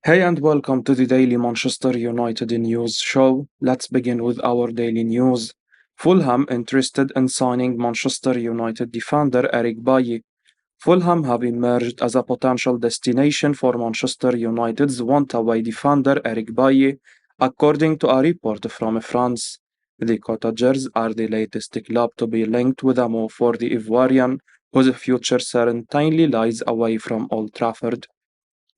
Hey and welcome to the Daily Manchester United News Show. Let's begin with our daily news. Fulham interested in signing Manchester United defender Erik Bailly. Fulham have emerged as a potential destination for Manchester United's wantaway defender Erik Bailly, according to a report from France. The Cottagers are the latest club to be linked with a move for the Ivorian, whose future certainly lies away from Old Trafford.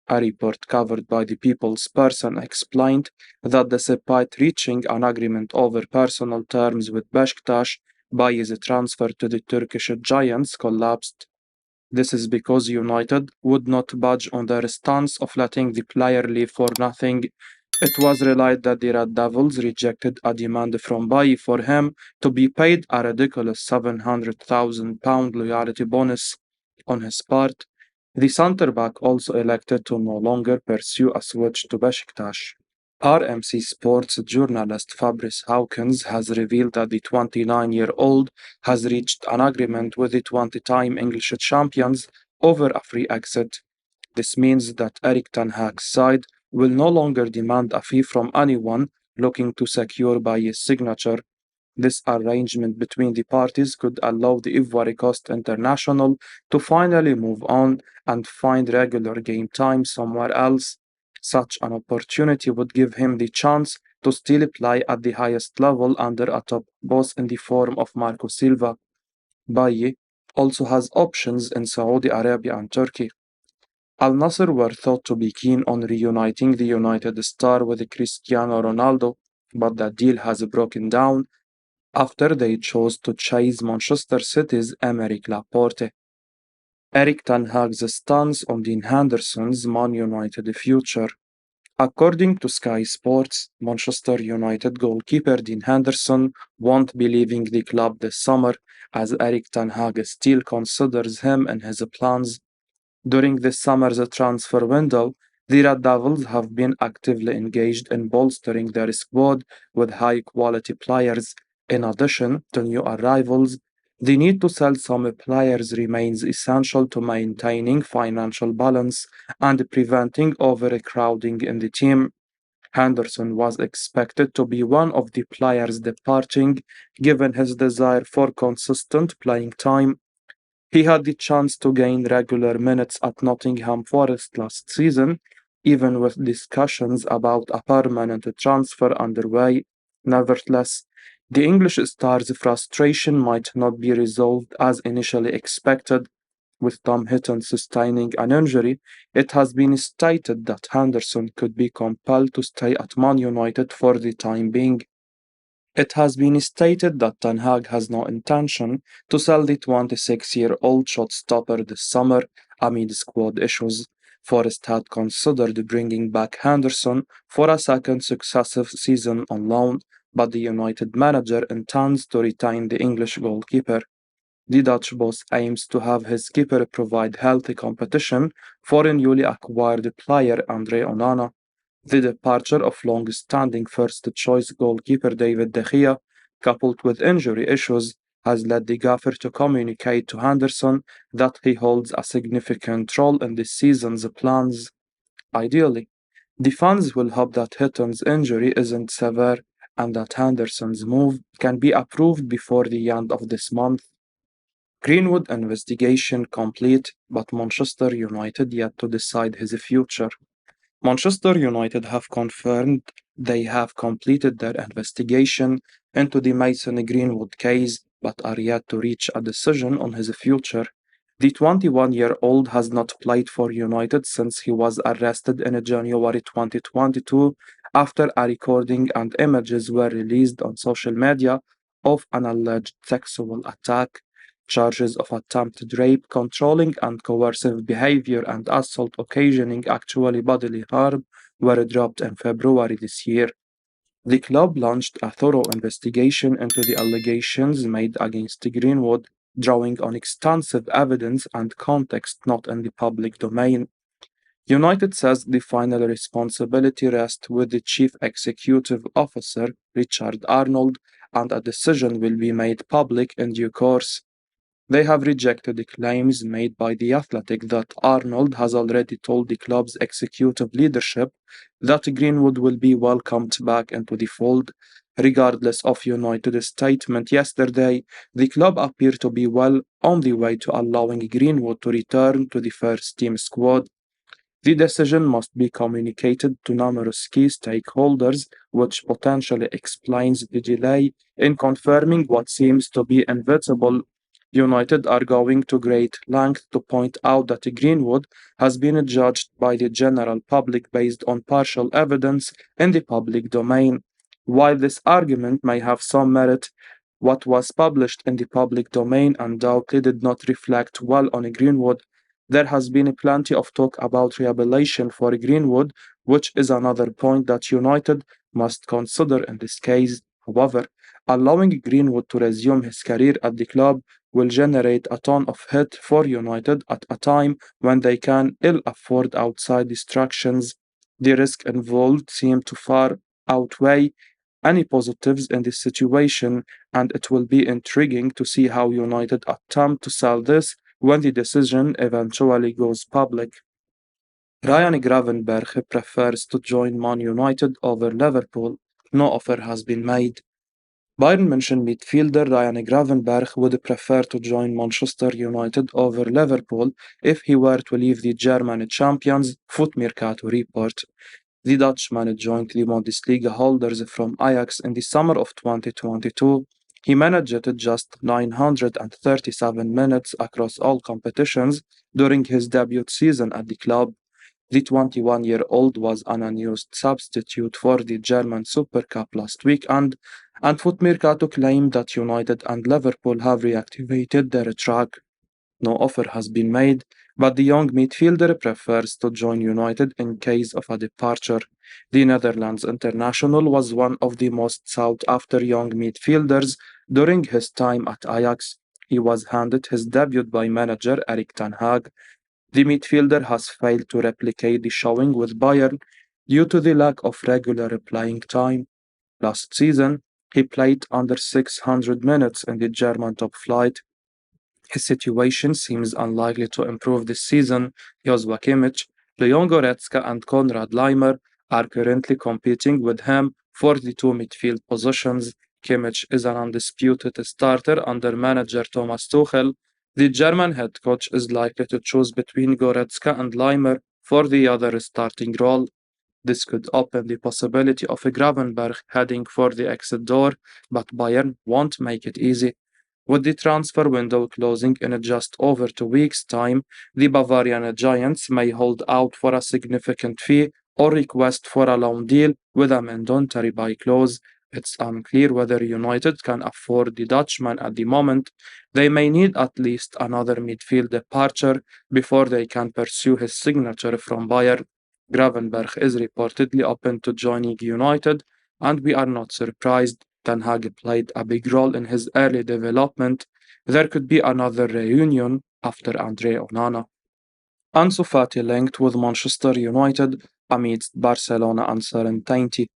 A report covered by the People's Person explained that despite reaching an agreement over personal terms with Beşiktaş, Bayi's transfer to the Turkish Giants collapsed. This is because United would not budge on their stance of letting the player leave for nothing. It was relayed that the Red Devils rejected a demand from Bayi for him to be paid a ridiculous £700,000 loyalty bonus on his part. The centre-back also elected to no longer pursue a switch to Beşiktaş. RMC Sports journalist Fabrice Hawkins has revealed that the 29-year-old has reached an agreement with the 20-time English champions over a free exit. This means that Erik ten Hag's side will no longer demand a fee from anyone looking to secure Bailly's signature. This arrangement between the parties could allow the Ivory Coast international to finally move on and find regular game time somewhere else. Such an opportunity would give him the chance to still play at the highest level under a top boss in the form of Marco Silva. Bailly also has options in Saudi Arabia and Turkey. Al Nassr were thought to be keen on reuniting the United star with Cristiano Ronaldo, but that deal has broken down after they chose to chase Manchester City's Aymeric Laporte. Erik ten Hag's stance on Dean Henderson's Man United future. According to Sky Sports, Manchester United goalkeeper Dean Henderson won't be leaving the club this summer, as Erik ten Hag still considers him in his plans. During this summer's transfer window, the Red Devils have been actively engaged in bolstering their squad with high-quality players. In addition to new arrivals, the need to sell some players remains essential to maintaining financial balance and preventing overcrowding in the team. Henderson was expected to be one of the players departing, given his desire for consistent playing time. He had the chance to gain regular minutes at Nottingham Forest last season, even with discussions about a permanent transfer underway. Nevertheless, the English star's frustration might not be resolved as initially expected. With Tom Hitton sustaining an injury, it has been stated that Henderson could be compelled to stay at Man United for the time being. It has been stated that Ten Hag has no intention to sell the 26-year-old shot-stopper this summer amid squad issues. Forest had considered bringing back Henderson for a second successive season on loan, but the United manager intends to retain the English goalkeeper. The Dutch boss aims to have his keeper provide healthy competition for a newly acquired player Andre Onana. The departure of long-standing first-choice goalkeeper David De Gea, coupled with injury issues, has led the gaffer to communicate to Henderson that he holds a significant role in this season's plans. Ideally, the fans will hope that Hitton's injury isn't severe and that Henderson's move can be approved before the end of this month. Greenwood investigation complete, but Manchester United yet to decide his future. Manchester United have confirmed they have completed their investigation into the Mason Greenwood case, but are yet to reach a decision on his future. The 21-year-old has not played for United since he was arrested in January 2022 after a recording and images were released on social media of an alleged sexual attack. Charges of attempted rape, controlling and coercive behavior, and assault occasioning actually bodily harm were dropped in February this year. The club launched a thorough investigation into the allegations made against Greenwood, drawing on extensive evidence and context not in the public domain. United says the final responsibility rests with the Chief Executive Officer, Richard Arnold, and a decision will be made public in due course. They have rejected the claims made by The Athletic that Arnold has already told the club's executive leadership that Greenwood will be welcomed back into the fold. Regardless of United's statement yesterday, the club appear to be well on the way to allowing Greenwood to return to the first team squad. The decision must be communicated to numerous key stakeholders, which potentially explains the delay in confirming what seems to be inevitable. United are going to great length to point out that Greenwood has been judged by the general public based on partial evidence in the public domain. While this argument may have some merit, what was published in the public domain undoubtedly did not reflect well on Greenwood. There has been plenty of talk about rehabilitation for Greenwood, which is another point that United must consider in this case. However, allowing Greenwood to resume his career at the club will generate a ton of hit for United at a time when they can ill afford outside distractions. The risk involved seem to far outweigh any positives in this situation, and it will be intriguing to see how United attempt to sell this when the decision eventually goes public. Ryan Gravenberch prefers to join Man United over Liverpool. No offer has been made. Bayern München midfielder Ryan Gravenberch would prefer to join Manchester United over Liverpool if he were to leave the German champions, Foot Mercato report. The Dutchman joined the Bundesliga holders from Ajax in the summer of 2022. He managed just 937 minutes across all competitions during his debut season at the club. The 21-year-old was an unused substitute for the German Super Cup last weekend, and Footmercato claimed that United and Liverpool have reactivated their track. No offer has been made, but the young midfielder prefers to join United in case of a departure. The Netherlands international was one of the most sought after young midfielders during his time at Ajax. He was handed his debut by manager Erik ten Hag. The midfielder has failed to replicate the showing with Bayern due to the lack of regular playing time. Last season, he played under 600 minutes in the German top flight. His situation seems unlikely to improve this season. Joshua Kimmich, Leon Goretzka, and Konrad Leimer are currently competing with him for the two midfield positions. Kimmich is an undisputed starter under manager Thomas Tuchel. The German head coach is likely to choose between Goretzka and Leimer for the other starting role. This could open the possibility of a Gravenberch heading for the exit door, but Bayern won't make it easy. With the transfer window closing in just over 2 weeks' time, the Bavarian Giants may hold out for a significant fee or request for a loan deal with a mandatory buy clause. It's unclear whether United can afford the Dutchman at the moment. They may need at least another midfield departure before they can pursue his signature from Bayern. Gravenberch is reportedly open to joining United, and we are not surprised. Ten Hag played a big role in his early development. There could be another reunion after Andre Onana. Ansu Fati linked with Manchester United amidst Barcelona uncertainty.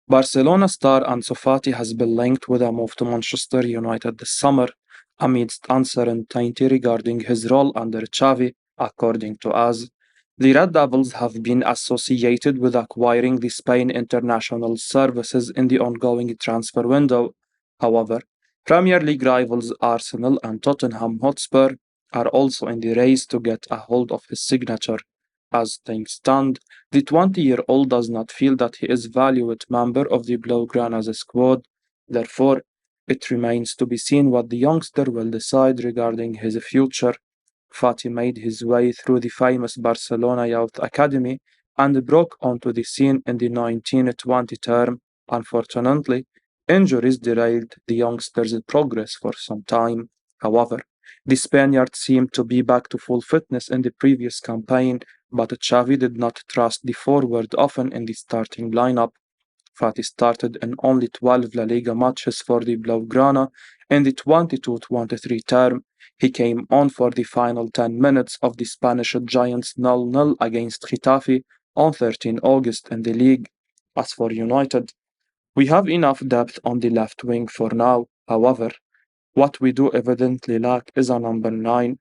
Barcelona star Ansu Fati has been linked with a move to Manchester United this summer amidst uncertainty regarding his role under Xavi, according to us. The Red Devils have been associated with acquiring the Spain international services in the ongoing transfer window. However, Premier League rivals Arsenal and Tottenham Hotspur are also in the race to get a hold of his signature. As things stand, the 20-year-old does not feel that he is valued member of the Blaugrana's squad. Therefore, it remains to be seen what the youngster will decide regarding his future. Fati made his way through the famous Barcelona Youth Academy and broke onto the scene in the 1920 term. Unfortunately, injuries derailed the youngster's progress for some time. However, the Spaniard seemed to be back to full fitness in the previous campaign, but Xavi did not trust the forward often in the starting lineup. Fati started in only 12 La Liga matches for the Blaugrana in the 22-23 term. He came on for the final 10 minutes of the Spanish Giants 0-0 against Getafe on 13 August in the league. As for United, we have enough depth on the left wing for now. However, What we do evidently lack is a number 9.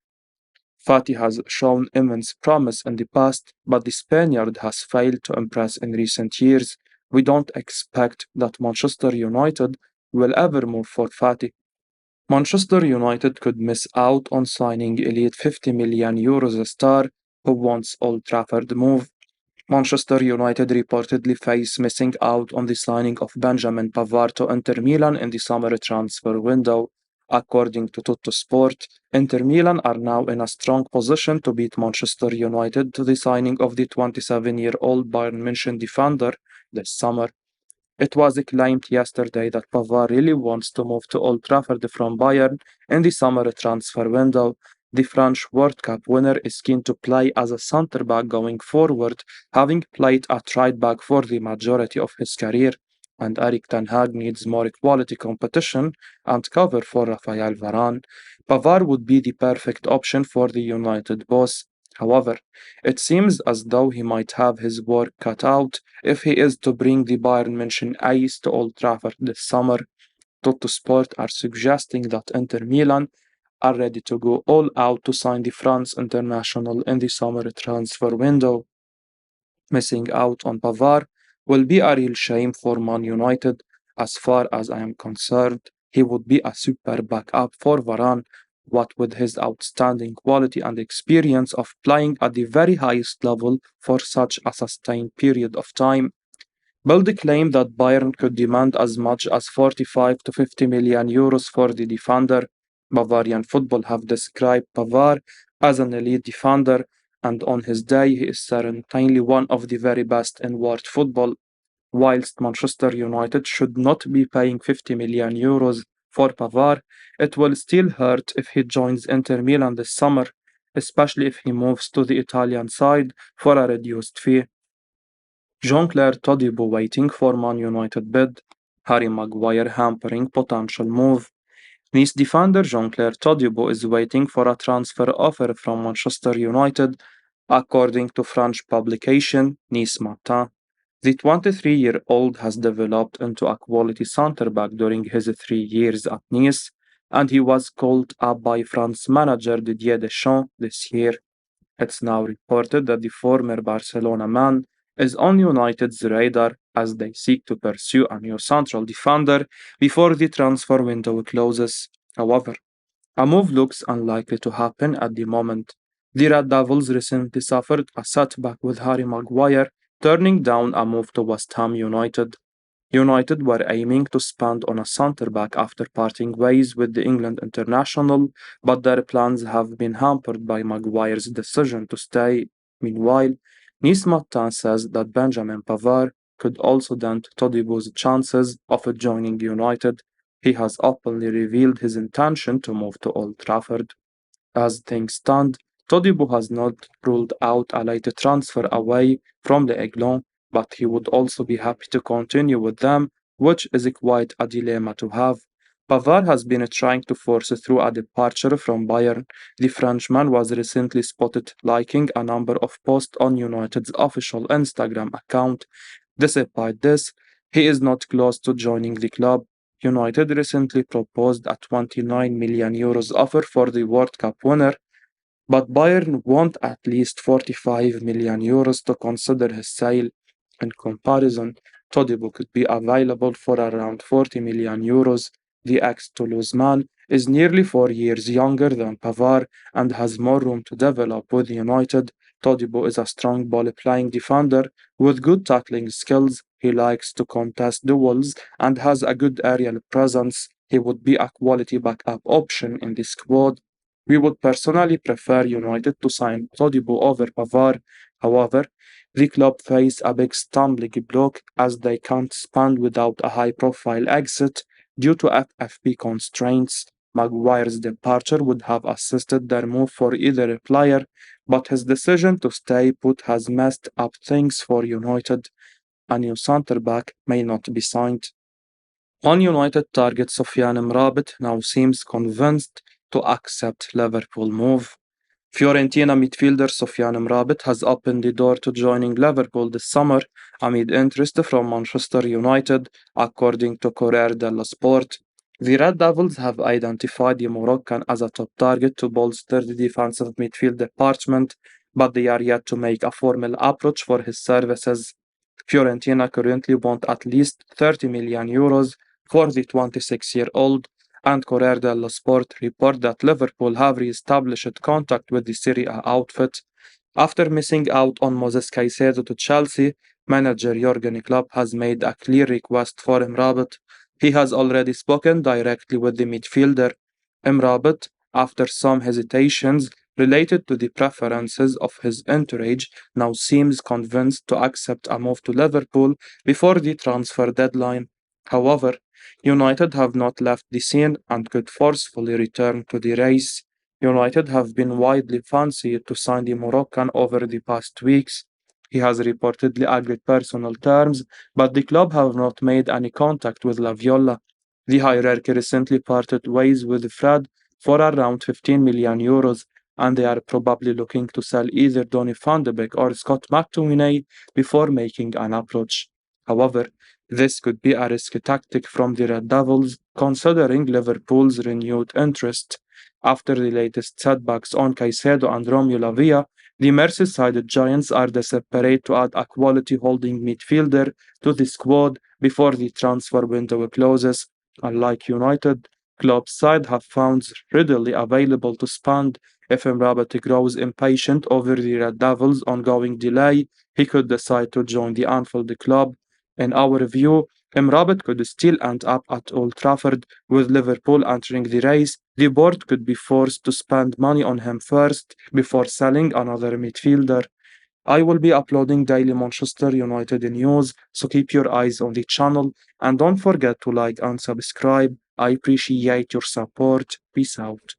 Fati has shown immense promise in the past, but the Spaniard has failed to impress in recent years. We don't expect that Manchester United will ever move for Fati. Manchester United could miss out on signing elite €50 million star who wants Old Trafford move. Manchester United reportedly face missing out on the signing of Benjamin Pavard to Inter Milan in the summer transfer window. According to Tuttosport, Inter Milan are now in a strong position to beat Manchester United to the signing of the 27-year-old Bayern Munich defender this summer. It was claimed yesterday that Pavard really wants to move to Old Trafford from Bayern in the summer transfer window. The French World Cup winner is keen to play as a centre back going forward, having played at right back for the majority of his career. And Erik Ten Hag needs more quality competition and cover for Rafael Varane. Pavard would be the perfect option for the United boss. However, it seems as though he might have his work cut out if he is to bring the Bayern München ace to Old Trafford this summer. Tuttosport are suggesting that Inter Milan are ready to go all out to sign the France international in the summer transfer window. Missing out on Pavard will be a real shame for Man United. As far as I am concerned, he would be a super backup for Varane, what with his outstanding quality and experience of playing at the very highest level for such a sustained period of time. Bild claimed that Bayern could demand as much as 45 to 50 million euros for the defender. Bavarian football have described Pavard as an elite defender, and on his day he is certainly one of the very best in world football. Whilst Manchester United should not be paying 50 million euros for Pavard, it will still hurt if he joins Inter Milan this summer, especially if he moves to the Italian side for a reduced fee. Jean-Claire Todibo waiting for Man United bid. Harry Maguire hampering potential move. Nice defender Jean-Claire Todibo is waiting for a transfer offer from Manchester United, according to French publication Nice Matin. The 23-year-old has developed into a quality centre-back during his 3 years at Nice, and he was called up by France manager Didier Deschamps this year. It's now reported that the former Barcelona man is on United's radar as they seek to pursue a new central defender before the transfer window closes. However, a move looks unlikely to happen at the moment. The Red Devils recently suffered a setback with Harry Maguire turning down a move to West Ham United. United were aiming to spend on a centre-back after parting ways with the England international, but their plans have been hampered by Maguire's decision to stay. Meanwhile, Nice Matin says that Benjamin Pavard could also dent Todibo's chances of joining United. He has openly revealed his intention to move to Old Trafford. As things stand, Todibo has not ruled out a late transfer away from the Aiglons, but he would also be happy to continue with them, which is quite a dilemma to have. Pavard has been trying to force through a departure from Bayern. The Frenchman was recently spotted liking a number of posts on United's official Instagram account. Despite this, he is not close to joining the club. United recently proposed a €29 million offer for the World Cup winner, but Bayern want at least €45 million to consider his sale. In comparison, Todibo could be available for around €40 million. The ex-Toulouse man is nearly 4 years younger than Pavard and has more room to develop with United. Todibo is a strong ball-playing defender with good tackling skills. He likes to contest duels and has a good aerial presence. He would be a quality backup option in the squad. We would personally prefer United to sign Todibo over Pavard. However, the club face a big stumbling block as they can't spend without a high-profile exit due to FFP constraints. Maguire's departure would have assisted their move for either player, but his decision to stay put has messed up things for United. A new centre-back may not be signed. Man United target Sofiane Amrabat now seems convinced to accept Liverpool move. Fiorentina midfielder Sofiane Amrabat has opened the door to joining Liverpool this summer amid interest from Manchester United, according to Corriere dello Sport. The Red Devils have identified the Moroccan as a top target to bolster the defensive midfield department, but they are yet to make a formal approach for his services. Fiorentina currently want at least 30 million euros for the 26-year-old, and Corriere dello Sport report that Liverpool have re-established contact with the Serie A outfit. After missing out on Moses Caicedo to Chelsea, manager Jurgen Klopp has made a clear request for Amrabat. He has already spoken directly with the midfielder. Amrabat, after some hesitations related to the preferences of his entourage, now seems convinced to accept a move to Liverpool before the transfer deadline. However, United have not left the scene and could forcefully return to the race. United have been widely fancied to sign the Moroccan over the past weeks. He has reportedly agreed personal terms, but the club have not made any contact with La Viola. The hierarchy recently parted ways with Fred for around 15 million euros, and they are probably looking to sell either Donny van de Beek or Scott McTominay before making an approach. However, this could be a risky tactic from the Red Devils, considering Liverpool's renewed interest. After the latest setbacks on Caicedo and Romeo Lavia, the Merseyside Giants are desperate to add a quality holding midfielder to the squad before the transfer window closes. Unlike United, Klopp's side have funds readily available to spend. If Amrabat grows impatient over the Red Devils' ongoing delay, he could decide to join the Anfield club. In our view, Amrabat could still end up at Old Trafford with Liverpool entering the race. The board could be forced to spend money on him first before selling another midfielder. I will be uploading daily Manchester United news, so keep your eyes on the channel and don't forget to like and subscribe. I appreciate your support. Peace out.